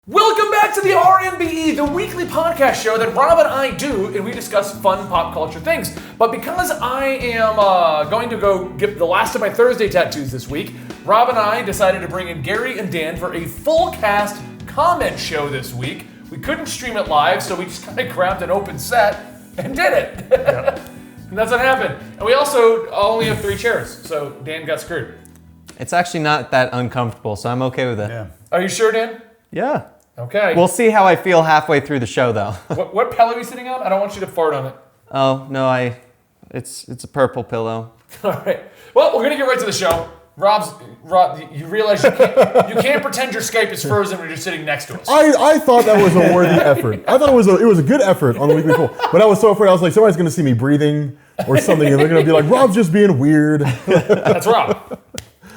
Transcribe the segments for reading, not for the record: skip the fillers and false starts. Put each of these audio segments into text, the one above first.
Welcome back to the RMBE, the weekly podcast show that Rob and I do, and we discuss fun pop culture things. But because I am going to go get the last of my Thursday tattoos this week, Rob and I decided to bring in Gary and Dan for a full cast comment show this week. We couldn't stream it live, so we just kind of grabbed an open set and did it. Yep. And that's what happened. And we also only have 3 chairs, so Dan got screwed. It's actually not that uncomfortable, so I'm okay with it. Yeah. Are you sure, Dan? Yeah. Okay. We'll see how I feel halfway through the show, though. What pillow are you sitting on? I don't want you to fart on it. Oh, no, it's a purple pillow. All right. Well, we're going to get right to the show. Rob, you realize you can't pretend your Skype is frozen when you're sitting next to us. I thought that was a worthy effort. I thought it was a good effort on the weekly poll. But I was so afraid. I was like, somebody's going to see me breathing or something, and they're going to be like, Rob's just being weird. That's Rob.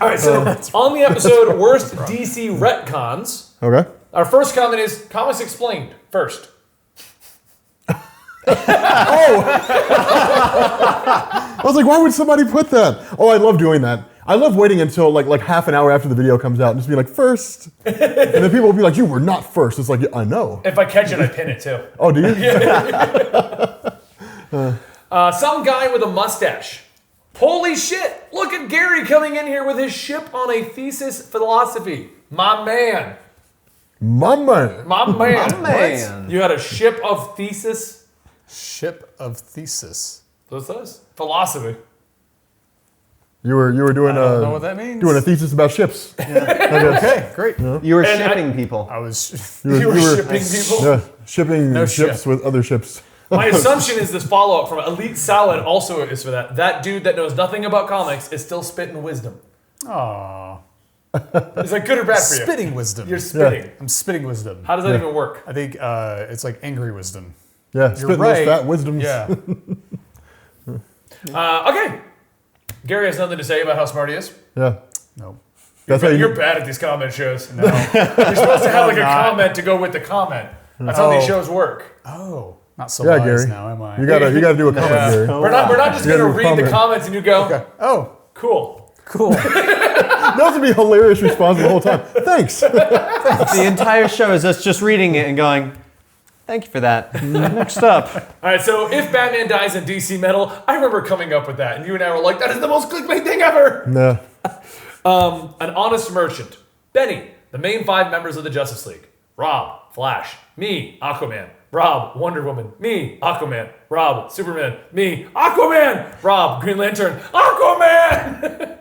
All right, so on the episode, Worst DC Retcons. Okay. Our first comment is Comics Explained first. I was like, why would somebody put that? Oh, I love doing that. I love waiting until like half an hour after the video comes out and just be like, first. And then people will be like, you were not first. It's like, yeah, I know. If I catch it, I pin it too. Oh, do you? Some guy with a mustache. Holy shit, look at Gary coming in here with his ship on a thesis philosophy. My man. My man. My man. My man. You had a ship of thesis? Ship of thesis. What's this? Philosophy. You were doing I don't know what that means. doing a thesis about ships. Yeah. Okay, great. You were shipping people. I was. You were shipping people? Yeah, shipping No ships ship. with other ships. My assumption is this follow-up from Elite Salad also is for that. That dude that knows nothing about comics is still spitting wisdom. Aww. Is that good or bad for you? Spitting wisdom. You're spitting. I'm spitting wisdom. How does that even work? I think it's like angry wisdom. Yeah, spitting those fat wisdoms. Yeah. Okay. Gary has nothing to say about how smart he is. Yeah. No. That's how You're bad at these comment shows. No. You're supposed to have like a not. comment to go with the comment. That's how these Oh. shows work. Oh. Not so Yeah, wise Gary. now, am I? You gotta do a comment, Gary. We're not just You gonna gotta read the comment. comments and you go, Oh, cool. cool. That would be a hilarious response the whole time. Thanks. The entire show is us just reading it and going, thank you for that. Next up. All right, so if Batman dies in DC Metal, I remember coming up with that, and you and I were like, that is the most clickbait thing ever. Nah. An honest merchant. Benny, the main 5 members of the Justice League. Rob, Flash. Me, Aquaman. Rob, Wonder Woman. Me, Aquaman. Rob, Superman. Me, Aquaman. Rob, Green Lantern. Aquaman!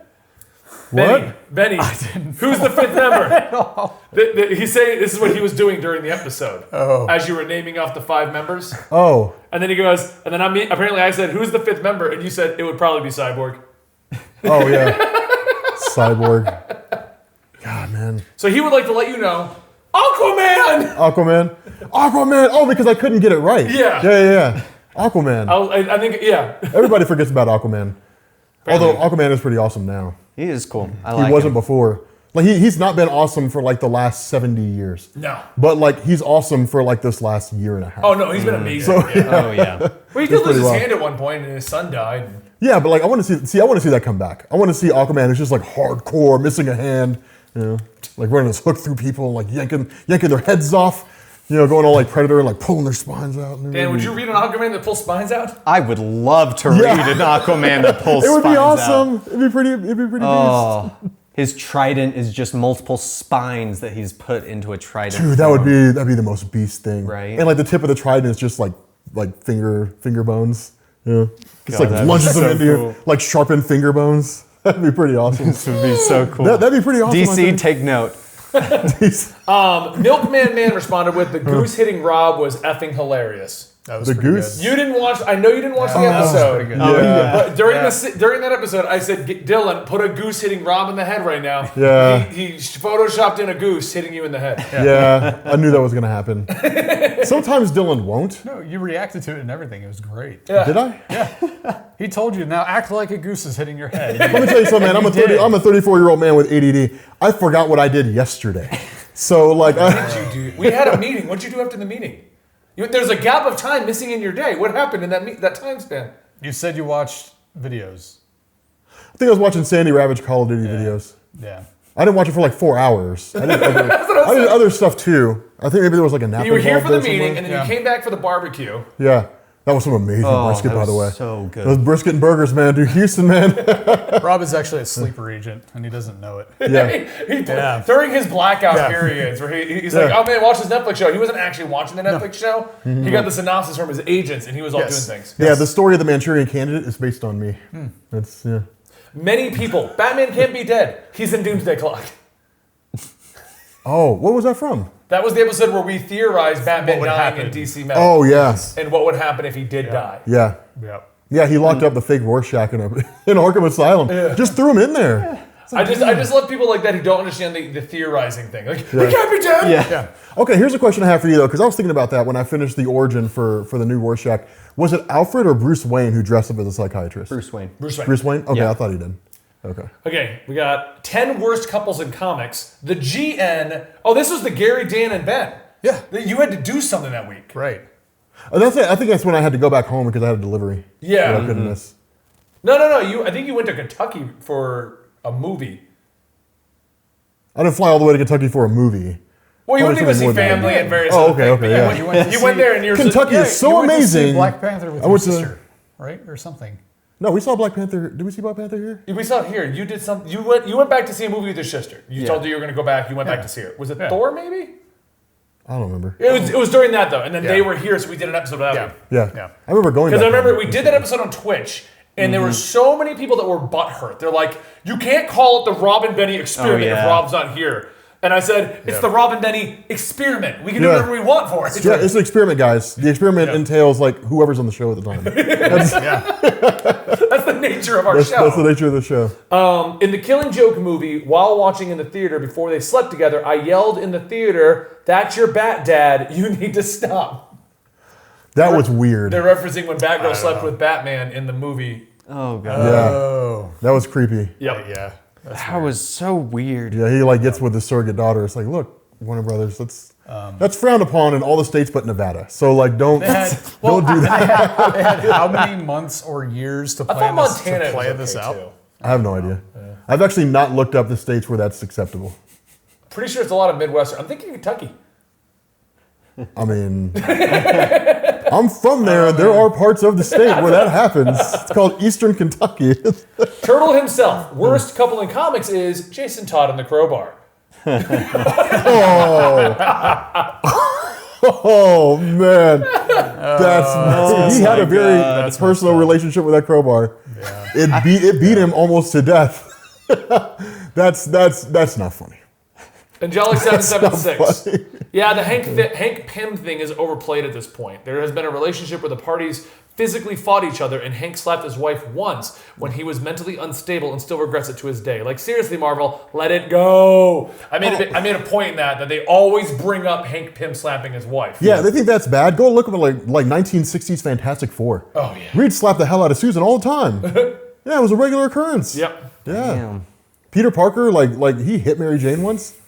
What? Benny, who's the 5th member? He's saying this is what he was doing during the episode. Oh. As you were naming off the 5 members. Oh. And then he goes, and then apparently I said, who's the 5th member? And you said it would probably be Cyborg. Oh yeah. Cyborg. God, man. So he would like to let you know, Aquaman! Aquaman. Oh, because I couldn't get it right. Yeah. Aquaman. I think, yeah. Everybody forgets about Aquaman. Although Aquaman is pretty awesome now. He is cool. I like He wasn't him. before. Like he's not been awesome for like the last 70 years. No. But like he's awesome for like this last year and a half. Oh, no, he's been amazing. Yeah. Oh, yeah. Well, he did lose pretty his well. hand at one point, and his son died. Yeah, but like I want to see that come back. I want to see Aquaman who's just like hardcore, missing a hand, like running his hook through people, like yanking their heads off, going all like Predator and like pulling their spines out. Dan, would you read an Aquaman that pulls spines out? I would love to read an Aquaman that pulls It would be spines awesome. out. It'd be pretty Oh, his trident is just multiple spines that he's put into a trident. beast. Dude, that'd be the most beast thing. Right. And like the tip of the trident is just like finger bones. Yeah. Just God, like that'd be lunges them so into you, cool. like sharpened finger bones. That'd be pretty awesome. This would be so cool. That'd be pretty awesome. I DC, think. take note. Milkman Man responded with, the goose hitting Rob was effing hilarious. That was The pretty goose? good. You didn't watch, I know you didn't watch the that was episode. pretty good. Yeah. But during that episode, I said, Dylan, put a goose hitting Rob in the head right now. Yeah. He photoshopped in a goose hitting you in the head. Yeah, I knew that was gonna happen. Sometimes Dylan won't. No, you reacted to it and everything. It was great. Yeah. Did I? He told you, now act like a goose is hitting your head. Let me tell you something, man. I'm a 34-year-old man with ADD. I forgot what I did yesterday. So like, We had a meeting. What'd you do after the meeting? There's a gap of time missing in your day. What happened in that time span? You said you watched videos. I think I was watching Sandy Ravage Call of Duty videos. Yeah. I didn't watch it for like 4 hours. I did other stuff too. I think maybe there was like a nap. You were here for the involved there meeting, somewhere. and then you came back for the barbecue. Yeah. That was some amazing brisket, that by the way. was so good. Those brisket and burgers, man. Dude, Houston, man. Rob is actually a sleeper agent, and he doesn't know it. Yeah. During his blackout periods, where he's like, "Oh man, watch this Netflix show." He wasn't actually watching the Netflix show. He got the synopsis from his agents, and he was all doing things. Yeah, the story of the Manchurian Candidate is based on me. That's Many people. Batman can't be dead. He's in Doomsday Clock. Oh, what was that from? That was the episode where we theorized Batman would dying happen. in DC Metal. Oh, yes. And what would happen if he did die. Yeah. Yep. Yeah, he locked up the fake Rorschach in Arkham Asylum. Just threw him in there. I just love people like that who don't understand the theorizing thing. Like, he can't be dead. Yeah. Okay, here's a question I have for you, though, because I was thinking about that when I finished the origin for the new Rorschach. Was it Alfred or Bruce Wayne who dressed up as a psychiatrist? Bruce Wayne. Bruce Wayne? Okay, Yeah. I thought he did. Okay. Okay, we got 10 worst couples in comics. The GN. Oh, this was the Gary, Dan, and Ben. Yeah. You had to do something that week. Right. That's it. I think that's when I had to go back home because I had a delivery. Yeah. That I couldn't miss. No. I think you went to Kentucky for a movie. I didn't fly all the way to Kentucky for a movie. Well, you went to go see Something more than family that. and various Oh, other okay, things. okay, You yeah. went, you went there and you're Kentucky is so you went to see amazing. Black Panther with I your went to- sister, right, or something. No, we saw Black Panther. Did we see Black Panther here? We saw it here. You did something. You went back to see a movie with your sister. You told her you were going to go back. You went back to see it. Was it Thor? Maybe. I don't remember. It was during that though, and then they were here, so we did an episode of that. Yeah. Yeah. I remember going Because I back remember home. we did that episode on Twitch, and there were so many people that were butthurt. They're like, "You can't call it the Robin Benny experiment if yeah. Rob's not here." And I said, "It's the Robin Benny experiment. We can do Yeah. whatever we want for it." Yeah, it's an experiment, guys. The experiment entails like whoever's on the show at the time. That's the nature of our show. That's the nature of the show. In the Killing Joke movie, while watching in the theater before they slept together, I yelled in the theater, "That's your Bat Dad. You need to stop." That was weird. They're referencing when Batgirl slept with Batman in the movie. Oh god. Yeah, Oh. that was creepy. Yep. Yeah. That was so weird. Yeah, he like gets with his surrogate daughter. It's like, look, Warner Brothers, that's frowned upon in all the states but Nevada. So like, don't do that. They had how many months or years to I thought plan Montana this, was this okay, out? too. I have no idea. I've actually not looked up the states where that's acceptable. Pretty sure it's a lot of Midwestern. I'm thinking Kentucky. I mean, I'm from there. There are parts of the state where that happens. It's called Eastern Kentucky. Turtle himself. Worst couple in comics is Jason Todd and the Crowbar. Oh man, he had a very personal relationship with that crowbar. Yeah. It beat him almost to death. That's not funny. Angelic That's not 776. funny. Yeah, the Hank Pym thing is overplayed at this point. There has been a relationship where the parties physically fought each other, and Hank slapped his wife once when he was mentally unstable and still regrets it to his day. Like, seriously, Marvel, let it go. I made a point in that they always bring up Hank Pym slapping his wife. Yeah, they think that's bad. Go look at like 1960s Fantastic Four. Oh, yeah. Reed slapped the hell out of Susan all the time. Yeah, it was a regular occurrence. Yep. Yeah. Damn. Peter Parker, like he hit Mary Jane once.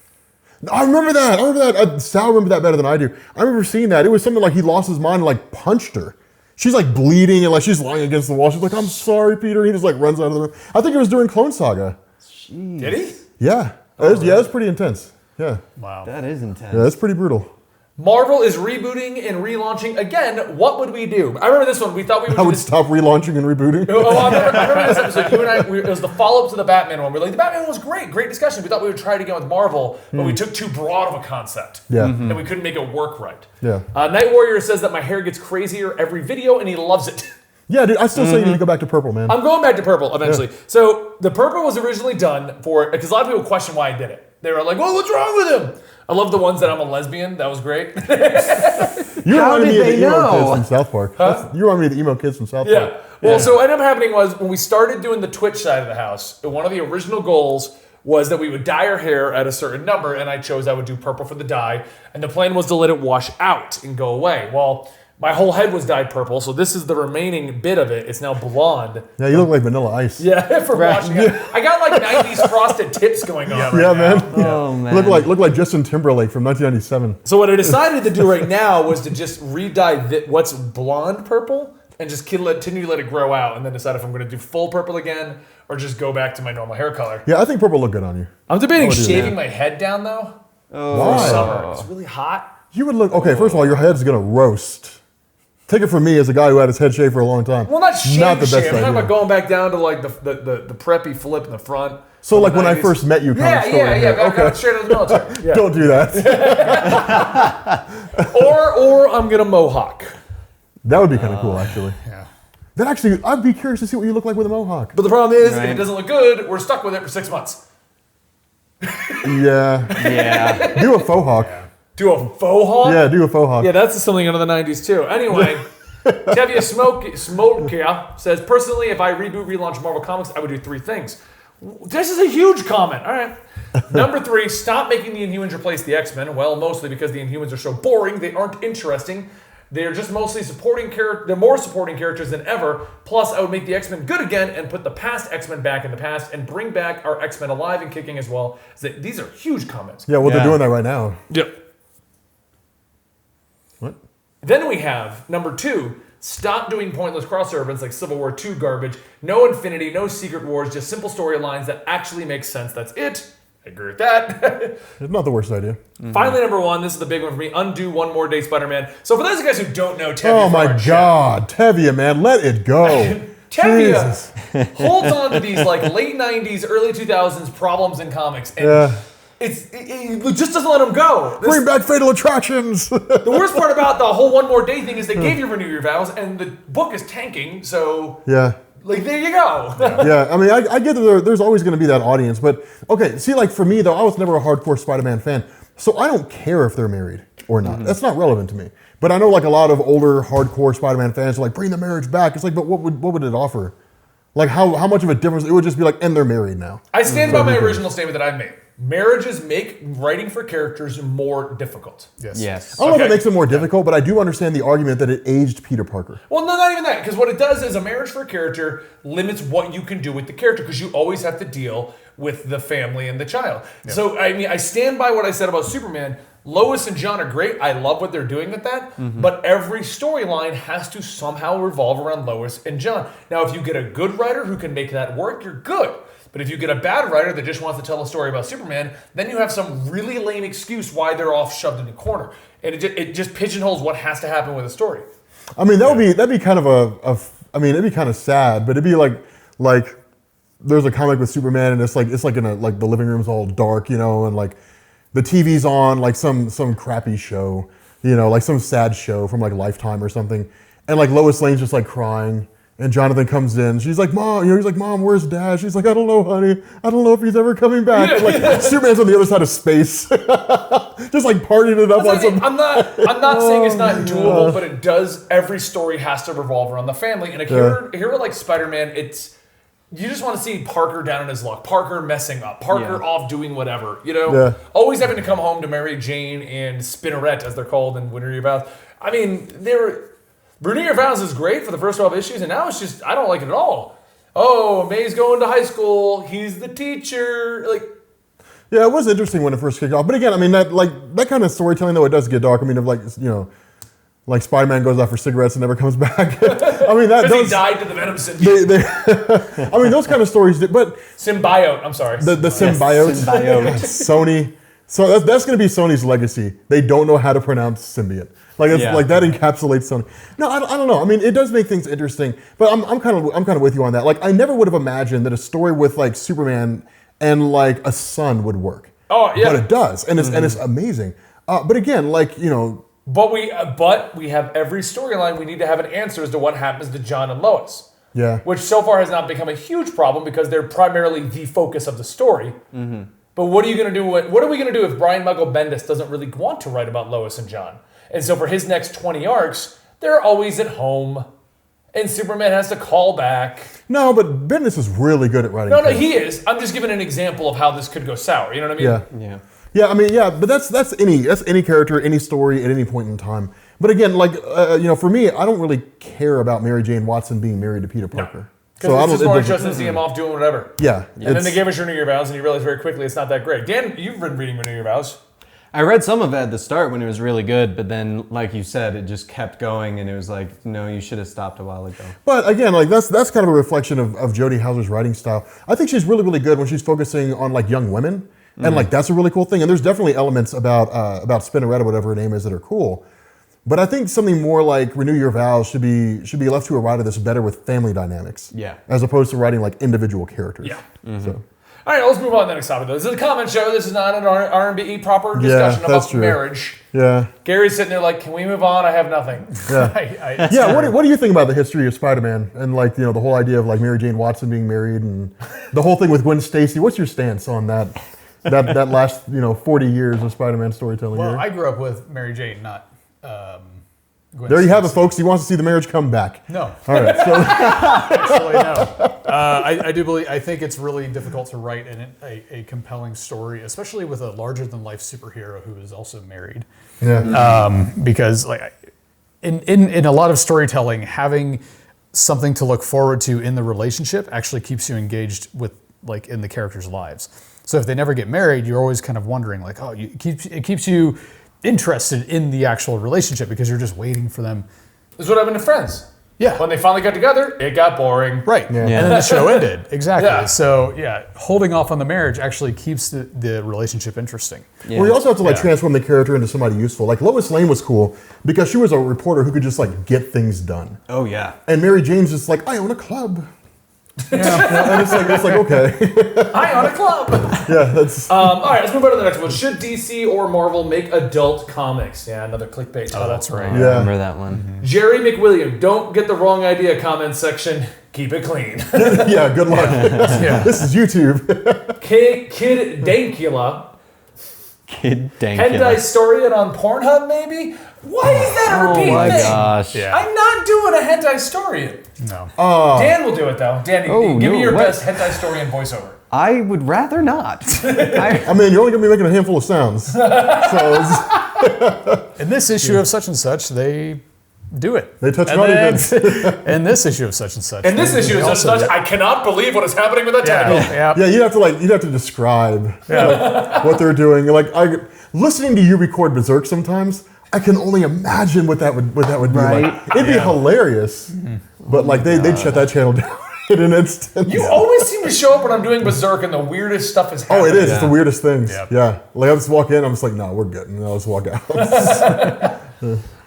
I remember that. Sal remembered that better than I do. I remember seeing that. It was something like he lost his mind and like punched her. She's like bleeding and like she's lying against the wall. She's like, "I'm sorry, Peter." He just like runs out of the room. I think it was during Clone Saga. Jeez. Did he? Yeah. It was pretty intense. Yeah. Wow. That is intense. Yeah, that's pretty brutal. Marvel is rebooting and relaunching again. What would we do? I remember this one. We thought we would I do would this. stop relaunching and rebooting. Oh, I remember this episode. You and I, it was the follow-up to the Batman one. We're like, the Batman one was great discussion. We thought we would try it again with Marvel, but we took too broad of a concept. Yeah. And we couldn't make it work right. Yeah. Night Warrior says that my hair gets crazier every video, and he loves it. Yeah, dude, I still say you need to go back to purple, man. I'm going back to purple eventually. So the purple was originally done for, because a lot of people question why I did it. They were like, "Well, what's wrong with him?" I love the ones that I'm a lesbian. That was great. You How reminded did me of they the emo know? kids from South Park. You reminded me of the emo kids from South Park. Yeah. Well, so what ended up happening was when we started doing the Twitch side of the house, one of the original goals was that we would dye our hair at a certain number, and I chose I would do purple for the dye, and the plan was to let it wash out and go away. Well, my whole head was dyed purple, so this is the remaining bit of it. It's now blonde. Yeah, you look like Vanilla Ice. Yeah, for washing it. I got like 90s frosted tips going on. Yeah, man. Oh, man. Look like Justin Timberlake from 1997. So what I decided to do right now was to just re-dye what's blonde purple and just continue to let it grow out, and then decide if I'm going to do full purple again or just go back to my normal hair color. Yeah, I think purple look good on you. I'm debating would do shaving that. my head down though. Why? For summer. It's really hot. You would look okay. First of all, your head's gonna roast. Take it from me as a guy who had his head shaved for a long time. Well, not shave. Not the best I'm talking idea. about going back down to like the preppy flip in the front. So of like the when I 90s. first met you, kind of story. Yeah. Back Okay. out straight out of the military. Yeah. Don't do that. Or I'm gonna mohawk. That would be kind of cool, actually. Yeah. That actually, I'd be curious to see what you look like with a mohawk. But the problem is, if Right. it doesn't look good, we're stuck with it for 6 months. Yeah. Yeah. Do a faux hawk. Do a faux hawk? Yeah, do a faux hawk. Yeah, that's something out of the 90s too. Anyway, Tevye Smoke says, personally, if I reboot, relaunch Marvel Comics, I would do 3 things. This is a huge comment. All right. Number 3, stop making the Inhumans replace the X-Men. Well, mostly because the Inhumans are so boring, they aren't interesting. They're just mostly supporting characters. They're more supporting characters than ever. Plus, I would make the X-Men good again and put the past X-Men back in the past and bring back our X-Men alive and kicking as well. These are huge comments. Yeah, well, Yeah. they're doing that right now. Yep. What? Then we have number 2, stop doing pointless crossover events like Civil War 2 garbage. No Infinity, no Secret Wars, just simple storylines that actually make sense. That's it. I agree with that. It's not the worst idea. Finally, number 1, this is the big one for me, undo One More Day Spider-Man. So for those of you guys who don't know Tevye, Oh from my our chat, God, Tevye, man, let it go. Jesus. Tevye holds on to these like late 90s, early 2000s problems in comics. And Yeah. it just doesn't let him go. This- Bring back Fatal Attractions. the worst part about the whole One More Day thing is they gave you Renew Your Vows, and the book is tanking, so Yeah. like there you go. Yeah, I mean, I get that there's always going to be that audience, but okay, see, like for me though, I was never a hardcore Spider-Man fan, so I don't care if they're married or not. That's not relevant to me. But I know like a lot of older hardcore Spider-Man fans are like, bring the marriage back. It's like, but what would it offer? Like how much of a difference? It would just be like, and they're married now. I stand by my original statement that I made. Marriages make writing for characters more difficult. Yes. I don't know if Okay. it makes it more difficult, but I do understand the argument that it aged Peter Parker. Well, no, not even that. Because what it does is a marriage for a character limits what you can do with the character because you always have to deal with the family and the child. So, I mean, I stand by what I said about Superman. Lois and John are great. I love what they're doing with that. But every storyline has to somehow revolve around Lois and John. Now, if you get a good writer who can make that work, you're good. But if you get a bad writer that just wants to tell a story about Superman, then you have some really lame excuse why they're off shoved in a corner. And it just pigeonholes what has to happen with a story. I mean, that'd be kind of I mean, it'd be kind of sad, but it'd be like there's a comic with Superman, and it's like in a like the living room's all dark, you know, and like the TV's on like some crappy show, you know, like some sad show from like Lifetime or something, and like Lois Lane's just like crying. And Jonathan comes in. She's like, Mom, you know, he's like, Mom, where's Dad? She's like, I don't know, honey. I don't know if he's ever coming back. And, like Superman's on the other side of space, just like partying it up on some. I'm not saying it's not doable, but it does. Every story has to revolve around the family. And a hero like Spider-Man, you just want to see Parker down in his luck, Parker messing up, Parker off doing whatever, you know, always having to come home to Mary Jane and Spinneret, as they're called in Renew Your Vows. I mean, Renew Your Vows is great for the first 12 issues, and now it's just, I don't like it at all. Oh, May's going to high school, he's the teacher, like. Yeah, it was interesting when it first kicked off. But again, I mean, that kind of storytelling, though, it does get dark. I mean, of like, you know, like Spider-Man goes out for cigarettes and never comes back. I mean, Because he died to the Venom symbiote. I mean, those kind of stories, but Symbiote, I'm sorry. the symbiote, symbiote. Sony. So that's going to be Sony's legacy. They don't know how to pronounce symbiote. Like like that encapsulates Sony. No, I don't know. I mean, it does make things interesting, but I'm kind of with you on that. Like, I never would have imagined that a story with like Superman and like a son would work. Oh yeah, but it does, and it's amazing. But again, like, you know. But we have every storyline. We need to have an answer as to what happens to John and Lois. Yeah. Which so far has not become a huge problem because they're primarily the focus of the story. But what are you going to do? What are we going to do if Brian Michael Bendis doesn't really want to write about Lois and John? And so for his next 20 arcs, they're always at home, and Superman has to call back. No, but Bendis is really good at writing. No, he is. I'm just giving an example of how this could go sour. You know what I mean? Yeah. Yeah, I mean, yeah, but that's any character, any story at any point in time. But again, like you know, for me, I don't really care about Mary Jane Watson being married to Peter Parker. Because it's just more interesting to see him off doing whatever. Yeah. And then they gave us Renew Your Vows, and you realize very quickly it's not that great. Dan, you've been reading Renew Your Vows. I read some of it at the start when it was really good, but then, like you said, it just kept going, and it was like, no, you should have stopped a while ago. But again, like that's kind of a reflection of Jodie Houser's writing style. I think she's really, really good when she's focusing on like young women, and like that's a really cool thing. And there's definitely elements about Spinneretta, whatever her name is, that are cool. But I think something more like Renew Your Vows should be left to a writer that's better with family dynamics. Yeah. As opposed to writing like individual characters. Yeah. So. All right, let's move on to the next topic. This is a comment show. This is not an R&B proper discussion that's about true. marriage. Yeah. Gary's sitting there like, can we move on? I have nothing. Yeah. Yeah. What do you think about the history of Spider-Man and like the whole idea of like Mary Jane Watson being married and the whole thing with Gwen Stacy? What's your stance on that last 40 years of Spider-Man storytelling? Well, here? I grew up with Mary Jane, not Gwen There you have it, Stacy. folks. He wants to see the marriage come back. No. All right. So Actually, no. I do believe. I think it's really difficult to write a compelling story, especially with a larger-than-life superhero who is also married. yeah. Because, like, in a lot of storytelling, having something to look forward to in the relationship actually keeps you engaged with, like, in the characters' lives. So if they never get married, you're always kind of wondering, like, oh, it keeps you interested in the actual relationship because you're just waiting for them. This is what happened to Friends. Yeah. When they finally got together, it got boring. Right. Yeah. And then the show ended. Exactly. Yeah. So, holding off on the marriage actually keeps the relationship interesting. Yeah. Well, you also have to like Yeah. transform the character into somebody useful. Like Lois Lane was cool because she was a reporter who could just like get things done. Oh, yeah. And Mary Jane's just like, I own a club. And it's like okay. I own a club. Yeah, that's All right, let's move on to the next one. Should DC or Marvel make adult comics? Yeah, another clickbait title. Oh, that's right. I Yeah. remember that one. Jerry McWilliam, don't get the wrong idea, comment section. Keep it clean. yeah, good luck. Yeah. This is YouTube. Kid Dankula, Kid hentai Dankula. historian on Pornhub, maybe? Why is that a Oh repeat my thing? gosh. Yeah. I'm not doing a hentai historian. No. Dan will do it though. Dan, Oh, give me no, your what? best hentai historian voiceover. I would rather not. I mean, you're only gonna be making a handful of sounds. So In this issue of such and such, they do it. They touch And naughty then- bits. In this issue of such and such. In this they issue, also such, do it. I cannot believe what is happening with that Yeah. tentacle. Yeah. Yeah, you'd have to describe what they're doing. Like listening to you record Berserk sometimes, I can only imagine what that would be Right. like. It'd be hilarious. But like they'd shut that channel down in an instant. You always seem to show up when I'm doing Berserk and the weirdest stuff is happening. Oh, it is. It's Yeah. the weirdest things. Yep. Yeah. Like I just walk in, I'm just like, no, we're good. And I'll just walk out.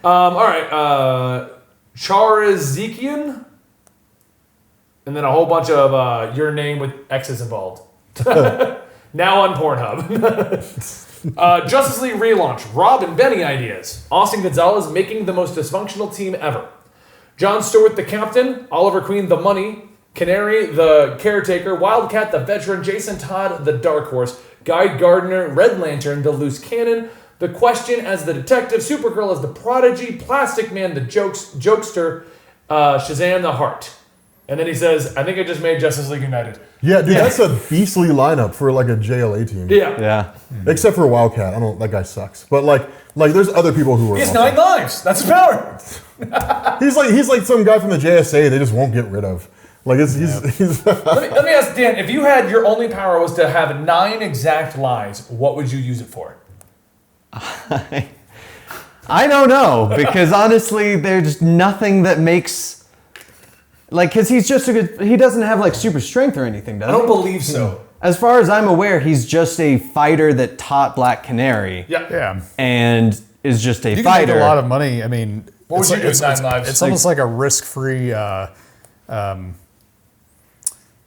All right, Charazikian, and then a whole bunch of your name with X's involved. Now on Pornhub. Justice League relaunch. Rob and Benny ideas. Austin Gonzalez making the most dysfunctional team ever. John Stewart the captain. Oliver Queen the money. Canary the caretaker. Wildcat the veteran. Jason Todd the dark horse. Guy Gardner, Red Lantern, the loose cannon. The Question as the detective. Supergirl as the prodigy. Plastic Man the jokester. Shazam the heart. And then he says, I think I just made Justice League United. Yeah, dude, that's a beastly lineup for like a JLA team. Yeah. Yeah. Except for Wildcat. that guy sucks. But like there's other people who are He has awesome. 9 lives. That's his power. He's like some guy from the JSA they just won't get rid of. Like he's Let me ask Dan, if you had your only power was to have 9 exact lives, what would you use it for? I don't know, because honestly, there's nothing that makes... Like, because he's just he doesn't have, like, super strength or anything, does I he? don't believe so. As far as I'm aware, he's just a fighter that taught Black Canary. Yeah. Yeah. And is just a You can fighter. make a lot of money. I mean, What would you do with it's, 9 it's, lives? it's almost like a risk-free.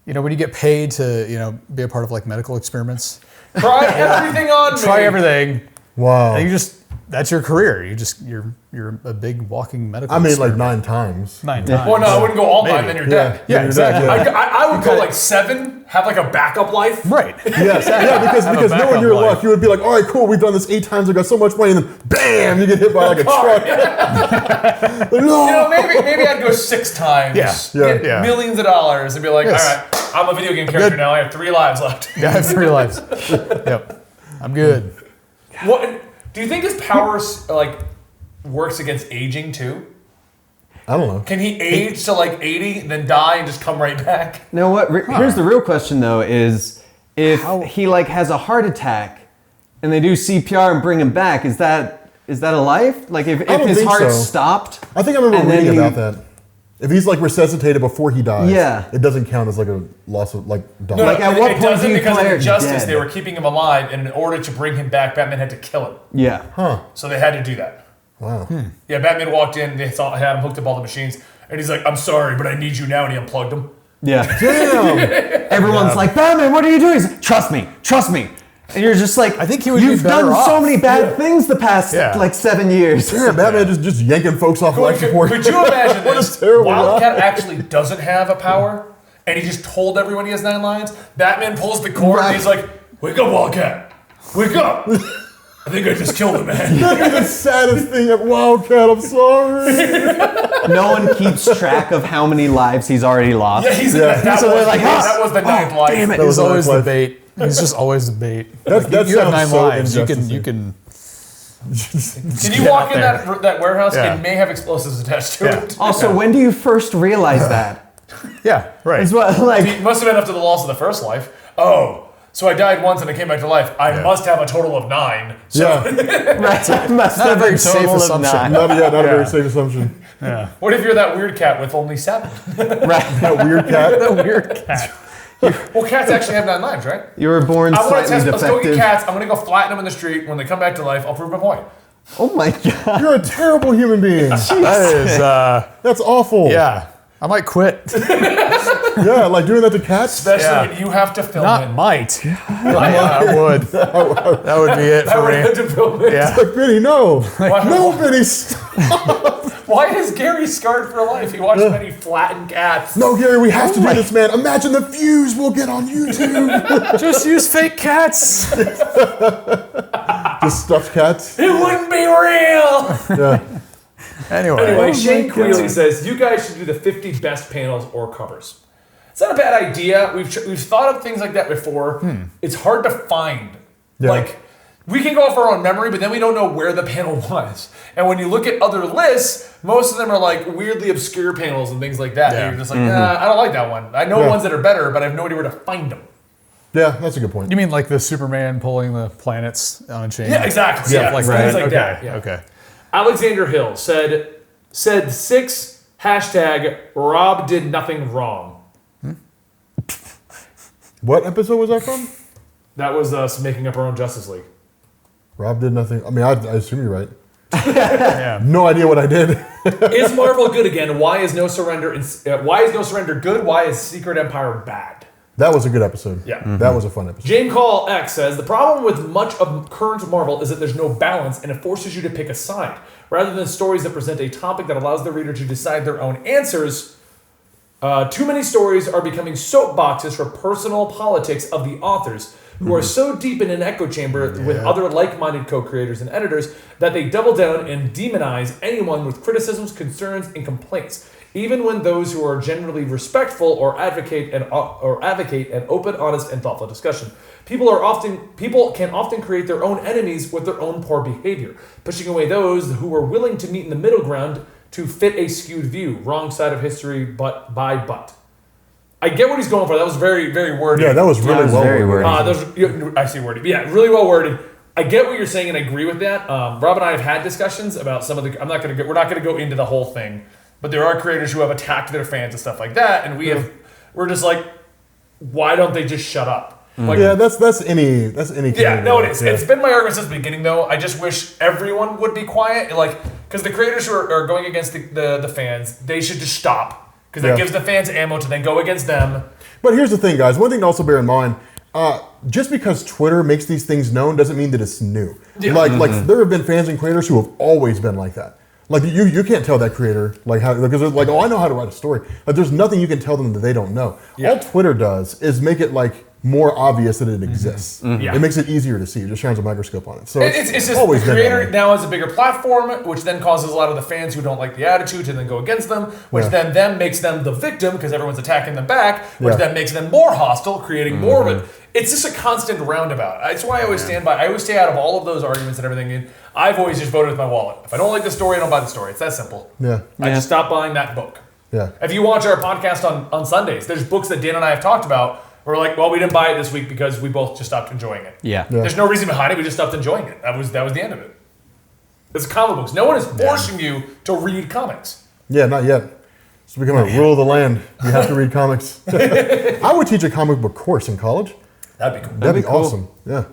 When you get paid to be a part of like medical experiments, Try everything on me. try everything. wow. And that's your career. You're a big walking medical. I mean like experiment. 9 times. 9 times. Well, no, I wouldn't go all 9, Maybe. then you're dead. Yeah, You're exactly. dead, yeah. I would go like 7, have like a backup life. Right. Yes, yeah, because Have a knowing backup your life. luck, you would be like, all right, cool, we've done this 8 times, I got so much money, and then bam, you get hit by like a truck. Like, no. You know, maybe I'd go 6 times. Yeah. Get Yeah. millions of dollars and be like, Yes. all right, I'm a video game character now. I have 3 lives left. Yeah, I have 3 lives. Yep. I'm good. What do you think his powers like works against aging too? I don't know. Can he age to like 80, then die and just come right back? No, what? Here's the real question, though: is if he like has a heart attack and they do CPR and bring him back, is that a life? Like if don't his think heart so. stopped? I think I remember and then reading he- about that. If he's like resuscitated before he dies, Yeah. it doesn't count as like a loss of like No, dying. Like, at what it point doesn't do you because of declare injustice. dead? They were keeping him alive, and in order to bring him back, Batman had to kill him. Yeah. So they had to do that. Wow. Yeah, Batman walked in, they had him hooked up all the machines, and he's like, I'm sorry, but I need you now, and he unplugged him. Yeah. Damn. Everyone's like, Batman, what are you doing? He's like, trust me. And you're just like, I think he would be you've better done so off." many bad things the past Yeah. like 7 years. Yeah, Batman just yanking folks off life support. Could you imagine What a this? terrible Wildcat guy. actually doesn't have a power, and he just told everyone he has 9 lives. Batman pulls the cord, and Right. he's like, wake up, Wildcat. Wake up. I think I just killed a man. That'd be the saddest thing at Wildcat. I'm sorry. No one keeps track of how many lives he's already lost. Yeah, he's Yeah. that, So was they're like, the, "Ah, that was the 9th life. damn it." That was He's always the the life. bait. He's just always the bait. That You have sounds 9 so lives. You injustice. can. Can you walk in that warehouse? Yeah. It may have explosives attached to Yeah. it. Also, when do you first realize that? Yeah. Right. It's what, like, It must have been after the loss of the first life. Oh, so I died once and I came back to life. I must have a total of 9. So Yeah. right, must Not a have very been safe total of assumption. 9. Not a Yeah. very safe assumption. what if you're that weird cat with only 7? Right. That weird cat. Weird cat. Well, cats actually have 9 lives, right? You were born I want to slightly test. Let's go get defective. cats. I'm gonna go flatten them in the street. When they come back to life, I'll prove my point. Oh my god. You're a terrible human being. That is. That's awful. Yeah. I might quit. Yeah, like doing that to cats. Especially Yeah. when you have to film Not it. might. I would. That would be it I for would have me. to film it. Yeah. Like, Benny, no. Why- No, Benny, stop. Why is Gary scarred for life? He watched many flattened cats. No, Gary, we have to do this, man. Imagine the views we'll get on YouTube. Just use fake cats. Just stuffed cats. It wouldn't be real. Yeah. Anyway, Shane Quealy says, you guys should do the 50 best panels or covers. It's not a bad idea. We've thought of things like that before. It's hard to find. Yeah. Like, we can go off our own memory, but then we don't know where the panel was. And when you look at other lists, most of them are like weirdly obscure panels and things like that. Yeah. And you're just like, nah, I don't like that one. I know Yeah. ones that are better, but I have no idea where to find them. Yeah, that's a good point. You mean like the Superman pulling the planets on a chain? Yeah, exactly. Stuff Yeah, like things that. like okay. that. Yeah. Okay. Alexander Hill said 6 hashtag Rob did nothing wrong. What episode was that from? That was us making up our own Justice League. Rob did nothing. I mean, I assume you're right. Yeah. No idea what I did. Is Marvel good again? Why is No Surrender? Why is No Surrender good? Why is Secret Empire bad? That was a good episode. Yeah. That was a fun episode. Jane Call X says the problem with much of current Marvel is that there's no balance and it forces you to pick a side rather than stories that present a topic that allows the reader to decide their own answers. Too many stories are becoming soapboxes for personal politics of the authors, who are so deep in an echo chamber with other like-minded co-creators and editors that they double down and demonize anyone with criticisms, concerns, and complaints, even when those who are generally respectful or advocate an open, honest, and thoughtful discussion. People can often create their own enemies with their own poor behavior, pushing away those who are willing to meet in the middle ground to fit a skewed view, wrong side of history, but. I get what he's going for. That was very, very worded. Yeah, that was really well very worded. I see worded. Yeah, really well worded. I get what you're saying, and I agree with that. Rob and I have had discussions about some of the. We're not going to go into the whole thing, but there are creators who have attacked their fans and stuff like that, and we're just like, why don't they just shut up? Like, Yeah, that's any. yeah, no, it is. Yeah. It's been my argument since the beginning, though. I just wish everyone would be quiet, like, because the creators who are going against the fans, they should just stop, because that Yeah. gives the fans ammo to then go against them. But here's the thing, guys. One thing to also bear in mind: just because Twitter makes these things known doesn't mean that it's new. Yeah. Like there have been fans and creators who have always been like that. Like you can't tell that creator like how because they're like, oh, I know how to write a story. Like there's nothing you can tell them that they don't know. Yeah. All Twitter does is make it like more obvious that it exists. Yeah. It makes it easier to see. It just shines a microscope on it. So It's just always the been that creator way. now has a bigger platform, which then causes a lot of the fans who don't like the attitude to then go against them, which Yeah. then makes them the victim because everyone's attacking them back, which Yeah. then makes them more hostile, creating more of it. It's just a constant roundabout. That's why I always stand by. I always stay out of all of those arguments and everything. And I've always just voted with my wallet. If I don't like the story, I don't buy the story. It's that simple. Yeah. I just stop buying that book. Yeah. If you watch our podcast on Sundays, there's books that Dan and I have talked about, We're like, well, we didn't buy it this week because we both just stopped enjoying it. Yeah. There's no reason behind it. We just stopped enjoying it. That was the end of it. It's comic books. No one is forcing you to read comics. Yeah, not yet. It's becoming a rule of the land. You have to read comics. I would teach a comic book course in college. That'd be cool. That'd be awesome. Yeah.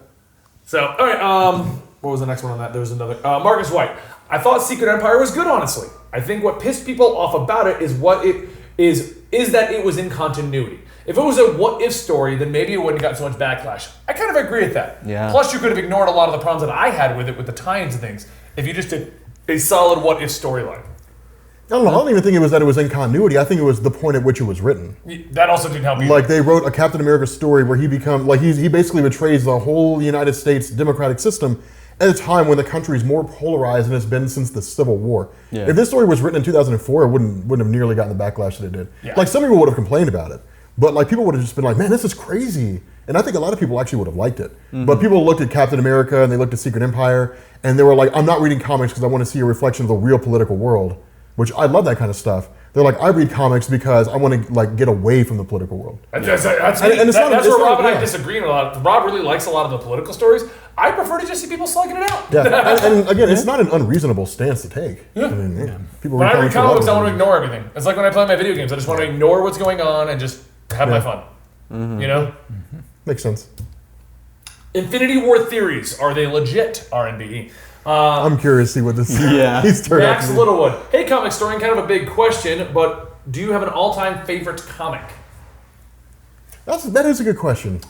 So, all right. What was the next one on that? There was another. Marcus White. I thought Secret Empire was good, honestly. I think what pissed people off about it is what it is that it was in continuity. If it was a what-if story, then maybe it wouldn't have got so much backlash. I kind of agree with that. Yeah. Plus, you could have ignored a lot of the problems that I had with it, with the tie-ins and things, if you just did a solid what-if storyline. I don't know. I don't even think it was that it was in continuity. I think it was the point at which it was written. That also didn't help you. Like they wrote a Captain America story where he basically betrays the whole United States democratic system at a time when the country is more polarized than it's been since the Civil War. Yeah. If this story was written in 2004, it wouldn't have nearly gotten the backlash that it did. Yeah. Like some people would have complained about it, but like people would have just been like, "Man, this is crazy." And I think a lot of people actually would have liked it. Mm-hmm. But people looked at Captain America and they looked at Secret Empire and they were like, "I'm not reading comics because I want to see a reflection of the real political world," which I love that kind of stuff. They're like, I read comics because I want to like get away from the political world. That's and it's where not, Rob and I yeah. disagree a lot. Rob really likes a lot of the political stories. I prefer to just see people slugging it out. Yeah, and again, it's not an unreasonable stance to take. Yeah. I mean, people When I read for a comic lot books, of I want to reasons. ignore everything. It's like when I play my video games. I just want to ignore what's going on and just have my fun. You know? Makes sense. Infinity War theories, are they legit? RNBE. I'm curious to see what this Yeah. he's turned out Max to be. Littlewood. Hey, Comicstorian, kind of a big question, but do you have an all-time favorite comic? That is a good question.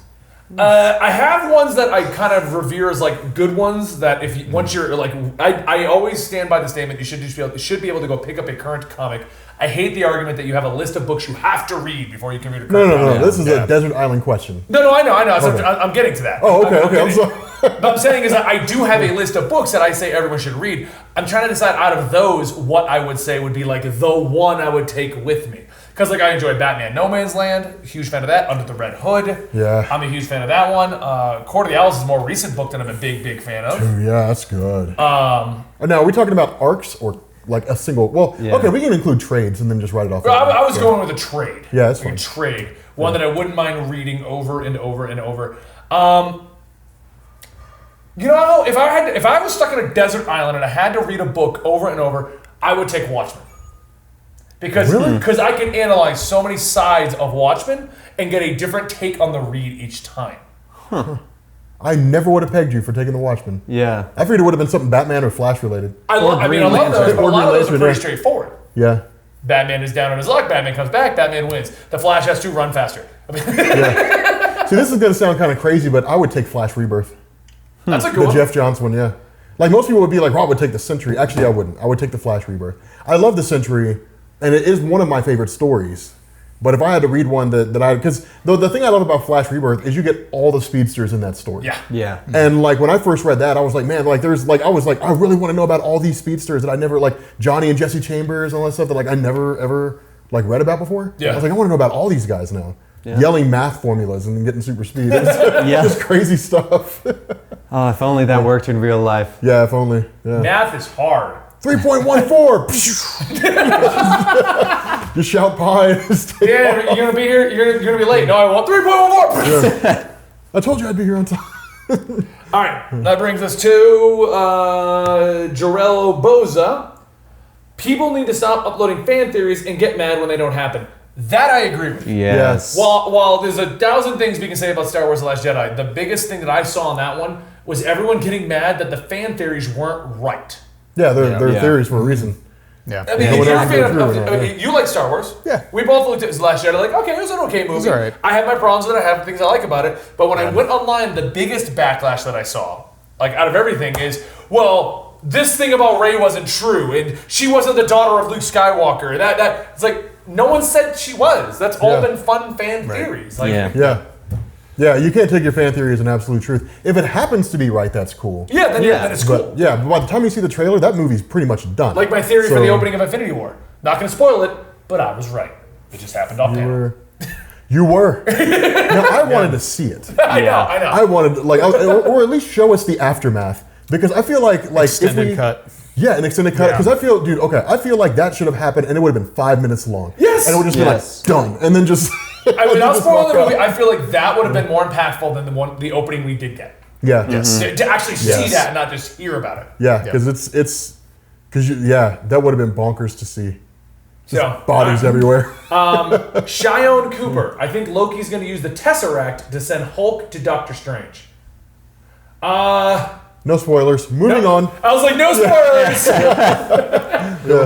I have ones that I kind of revere as like good ones. That if you, once you're like, I always stand by the statement you should be able to go pick up a current comic. I hate the argument that you have a list of books you have to read before you can read a current comic. No. This is a desert island question. No, I know. So Okay. I'm getting to that. Oh, okay. I'm getting- sorry. But I'm saying is that I do have a list of books that I say everyone should read. I'm trying to decide out of those what I would say would be like the one I would take with me. Because like I enjoy Batman No Man's Land, huge fan of that. Under the Red Hood, Yeah. I'm a huge fan of that one. Court of the Owls is a more recent book that I'm a big fan of. Ooh, yeah, that's good. Now, are we talking about arcs or like a single? Well, Yeah. okay, we can include trades and then just write it off. I was going with a trade. Yeah, that's like a fine. trade. One that I wouldn't mind reading over and over and over. You know, if I was stuck in a desert island and I had to read a book over and over, I would take Watchmen. Because I can analyze so many sides of Watchmen and get a different take on the read each time. I never would have pegged you for taking the Watchmen. Yeah. I figured it would have been something Batman or Flash related. I love Green those, Lantern. but a Or lot of Green those are Lantern, pretty yeah. straightforward. Yeah. Batman is down on his luck, Batman comes back, Batman wins. The Flash has to run faster. See, this is going to sound kind of crazy, but I would take Flash Rebirth. That's a The good one. Jeff Johns one, yeah. Like most people would be like, Rob would take the Century. Actually, I wouldn't. I would take the Flash Rebirth. I love the Century, and it is one of my favorite stories. But if I had to read one because the thing I love about Flash Rebirth is you get all the speedsters in that story. Yeah. Yeah. And like when I first read that, I was like, man, like I really want to know about all these speedsters that I never like Johnny and Jesse Chambers and all that stuff that like I never ever like read about before. Yeah. I was like, I want to know about all these guys now. Yeah. Yelling math formulas and getting super speed. It's Yeah. just crazy stuff. Oh, if only that worked in real life. Yeah, if only. Yeah. Math is hard. 3.14. Just shout pi. Yeah, you're gonna be here. You're gonna be late. No, I won't. 3.14. I told you I'd be here on time. All right, that brings us to Jarrell Boza. People need to stop uploading fan theories and get mad when they don't happen. That I agree with. Yes. While there's 1,000 things we can say about Star Wars: The Last Jedi, the biggest thing that I saw on that one was everyone getting mad that the fan theories weren't right. Yeah, they're Yeah. theories for a reason. Yeah. I mean, Yeah, if you're a whatever fan goes of, through, I mean, you like Star Wars. Yeah. We both looked at The Last Jedi like, okay, it was an okay movie. all right. I have my problems with it. I have things I like about it. But when I went online, the biggest backlash that I saw, like out of everything, is, well, this thing about Rey wasn't true, and she wasn't the daughter of Luke Skywalker. That it's like no one said she was. That's all Yeah. been fun fan theories. Like, Yeah. Yeah, you can't take your fan theory as an absolute truth. If it happens to be right, that's cool. yeah, then, Yeah, then it's cool. But yeah, but by the time you see the trailer, that movie's pretty much done. Like my theory for So, the opening of Infinity War. Not going to spoil it, but I was right. It just happened off camera. You were. Now I wanted to see it. I know. I wanted like, or at least show us the aftermath because I feel like Extended if we, cut. Yeah, an extended cut. Yeah. Because I feel like that should have happened and it would have been 5 minutes long. Yes! And it would just Yes. be like done, and then just without just spoiling the walk movie, out. I feel like that would have been more impactful than the opening we did get. Yeah. Yes. To actually see Yes. that and not just hear about it. Yeah, because that would have been bonkers to see. So, Bodies everywhere. Cheyenne Cooper. I think Loki's going to use the Tesseract to send Hulk to Doctor Strange. No spoilers. Moving on. I was like, no spoilers.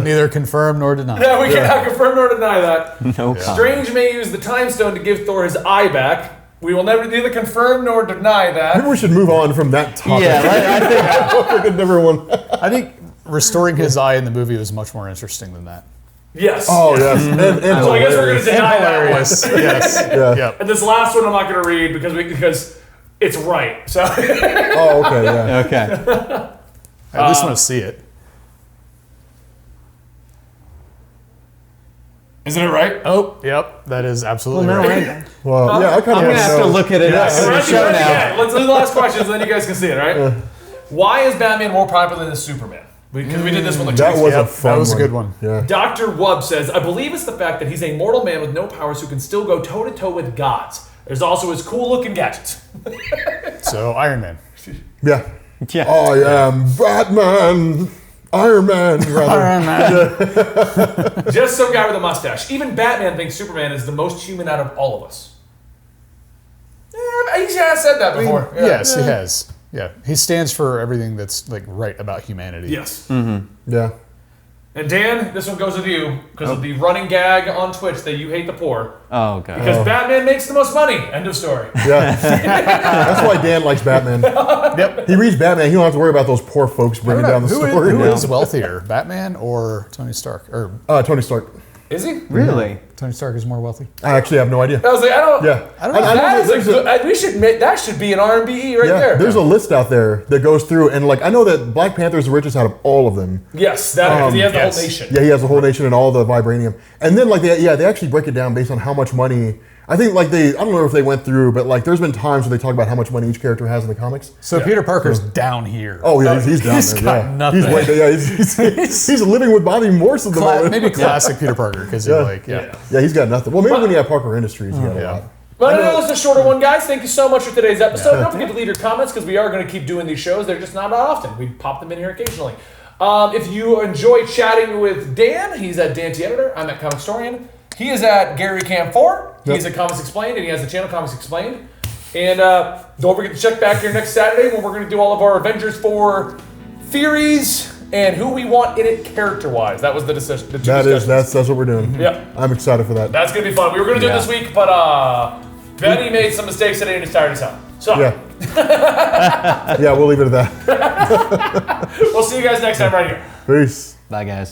Neither confirm nor deny. Yeah, we cannot confirm nor deny that. No comment. Strange may use the Time Stone to give Thor his eye back. We will neither confirm nor deny that. Maybe we should move on from that topic. Yeah, I think Look at number one. I think restoring his eye in the movie was much more interesting than that. Yes. Oh, yes. And So I guess we're going to hilarious. deny that one. Hilarious. Yes. Yeah. Yep. And this last one I'm not going to read because it's right. So Oh, okay, yeah. okay. I at least want to see it. isn't it right? Oh, yep. That is absolutely Well, no, right. Well, yeah, I kind I'm of gonna have to look at it after We're the at the show end now. again. Let's do the last questions, and then you guys can see it. All right. Why is Batman more popular than Superman? Because we did this one like 2 That weeks was ago. a fun that was a good one. Yeah. Dr. Wubb says, I believe it's the fact that he's a mortal man with no powers who can still go toe-to-toe with gods. There's also his cool-looking gadgets. So Iron Man. Yeah. Yeah. I am Batman. Iron Man, rather. Just some guy with a mustache. Even Batman thinks Superman is the most human out of all of us. Yeah, he has said that before. Yeah. Yes, he has. Yeah, he stands for everything that's like right about humanity. Yes. Yeah. And Dan, this one goes with you because of the running gag on Twitch that you hate the poor. Oh god. Because Batman makes the most money. End of story. Yeah. That's why Dan likes Batman. Yep. He reads Batman. He don't have to worry about those poor folks bringing down the story. Who is wealthier, Batman or Tony Stark? Or Tony Stark. Is he? Really? Tony Stark is more wealthy. I actually have no idea. I was like, I don't. Yeah. I don't know. That is there's a good. We should make that should be an R&B right there. There's a list out there that goes through, and like I know that Black Panther is the richest out of all of them. Yes, that because he has the yes. whole nation. Yeah, he has the whole nation and all the vibranium. And then like they actually break it down based on how much money. I think like I don't know if they went through, but like there's been times where they talk about how much money each character has in the comics. So Peter Parker's down here. Oh yeah, he's down He's there. got Yeah. nothing. He's he's living with Bobby Morse at the moment. Maybe classic Peter Parker because you're like, yeah. Yeah, he's got nothing. Well, maybe when you have Parker Industries, you got a Yeah. lot. But I know it's a shorter one, guys. Thank you so much for today's episode. Don't forget to leave your comments because we are going to keep doing these shows. They're just not often. We pop them in here occasionally. If you enjoy chatting with Dan, he's at Dan T Editor. I'm at Comicstorian. He is at Gary Cam 4. He's at Comics Explained, and he has the channel Comics Explained. And don't forget to check back here next Saturday when we're going to do all of our Avengers 4 theories and who we want in it character-wise. That was the decision. That's what we're doing. Yeah. I'm excited for that. That's going to be fun. We were going to do it this week, but Benny made some mistakes today and he's tired as hell. So Yeah. Yeah, we'll leave it at that. we'll see you guys next time right here. Peace. Bye guys.